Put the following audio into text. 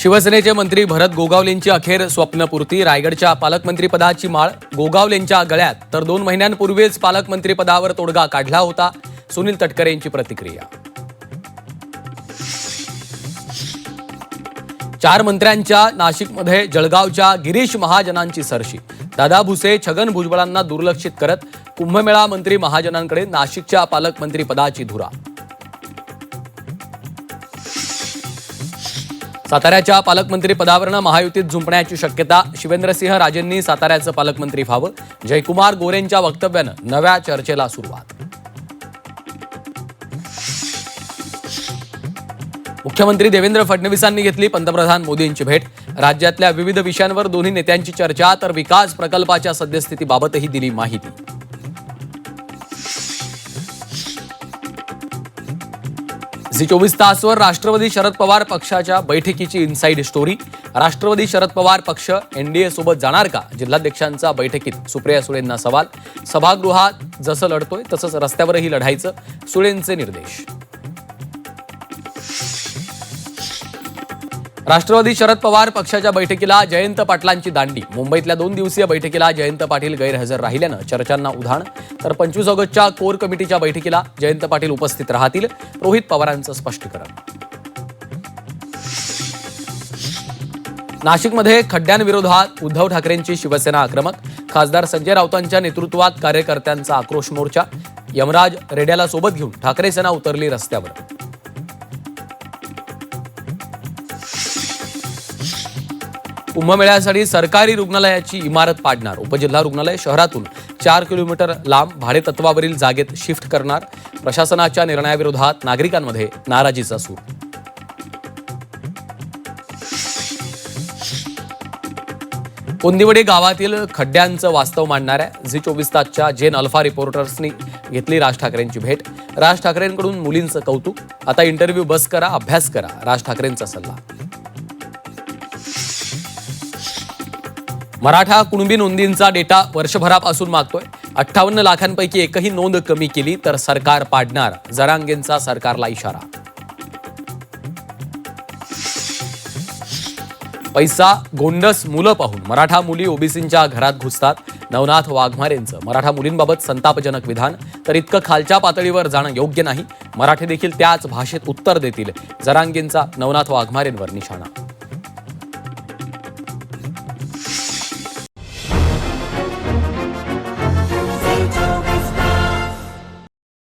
शिवसेनेचे मंत्री भरत गोगावलेंची अखेर स्वप्नपूर्ती। रायगडच्या पालकमंत्रीपदाची माळ गोगावलेंच्या गळ्यात, तर 2 महिन्यांपूर्वीच पालकमंत्रीपदावर तोडगा काढला होता। सुनील तटकरेंची प्रतिक्रिया। 4 मंत्र्यांच्या नाशिकमध्ये जळगावच्या गिरीश महाजनांची सरशी। दादा भुसे छगन भुजबळांना दुर्लक्षित करत कुंभमेळा मंत्री महाजनांकडे नाशिकच्या पालकमंत्रीपदाची धुरा। साताऱ्याच्या पालकमंत्रीपदावरून महायुतीत झुंपण्याची शक्यता। शिवेंद्रसिंह राजेंनी साताऱ्याचं पालकमंत्री व्हावं। जयकुमार गोरेंच्या वक्तव्यानं नव्या चर्चेला सुरुवात। मुख्यमंत्री देवेंद्र फडणवीसांनी घेतली पंतप्रधान मोदींची भेट। राज्यातल्या विविध विषयांवर दोन्ही नेत्यांची चर्चा, तर विकास प्रकल्पाच्या सद्यस्थितीबाबतही दिली माहिती। झी 24 तासवर राष्ट्रवादी शरद पवार पक्षाच्या बैठकीची इनसाइड स्टोरी। राष्ट्रवादी शरद पवार पक्ष एनडीए सोबत जाणार का? जिल्हाध्यक्षांचा बैठकीत सुप्रिया सुळेंना सवाल। सभागृहात जसं लढतोय तसंच रस्त्यावरही लढायचं, सुळेंचे निर्देश। राष्ट्रवादी शरद पवार पक्षाच्या बैठकीला जयंत पाटलांची दांडी। मुंबईतल्या 2 दिवसीय बैठकीला जयंत पाटील गैरहजर राहिल्यानं चर्चांना उधाण। तर 25 ऑगस्टच्या कोर कमिटीच्या बैठकीला जयंत पाटील उपस्थित राहतील, रोहित पवारांचं स्पष्टीकरण। नाशिकमध्ये खड्ड्यांविरोधात उद्धव ठाकरेंची शिवसेना आक्रमक। खासदार संजय राऊतांच्या नेतृत्वात कार्यकर्त्यांचा आक्रोश मोर्चा। यमराज रेड्याला सोबत घेऊन ठाकरे सेना उतरली रस्त्यावर। कुंभमेळ्यासाठी सरकारी रुग्णालयाची इमारत पाडणार। उपजिल्हा रुग्णालय शहरातून 4 किलोमीटर लांब भाडेतत्वावरील जागेत शिफ्ट करणार। प्रशासनाच्या निर्णयाविरोधात नागरिकांमध्ये नाराजीचा सूर। कोंदिवडे गावातील खड्ड्यांचं वास्तव मांडणाऱ्या झी 24 तासच्या जेन अल्फा रिपोर्टर्सनी घेतली राज ठाकरेंची भेट। राज ठाकरेंकडून मुलींचं कौतुक। आता इंटरव्ह्यू बस करा, अभ्यास करा, राज ठाकरेंचा सल्ला। मराठा कुणबी नोंदींचा डेटा वर्षभरापासून मागतोय। 58 लाखांपैकी एकही नोंद कमी केली तर सरकार पाडणार, जरांगेंचा सरकारला इशारा। पैसा गोंडस मुलं पाहून मराठा मुली ओबीसींच्या घरात घुसतात। नवनाथ वाघमारेंचं मराठा मुलींबाबत संतापजनक विधान। तर इतकं खालच्या पातळीवर जाणं योग्य नाही, मराठी देखील त्याच भाषेत उत्तर देतील, जरांगेंचा नवनाथ वाघमारेंवर निशाणा।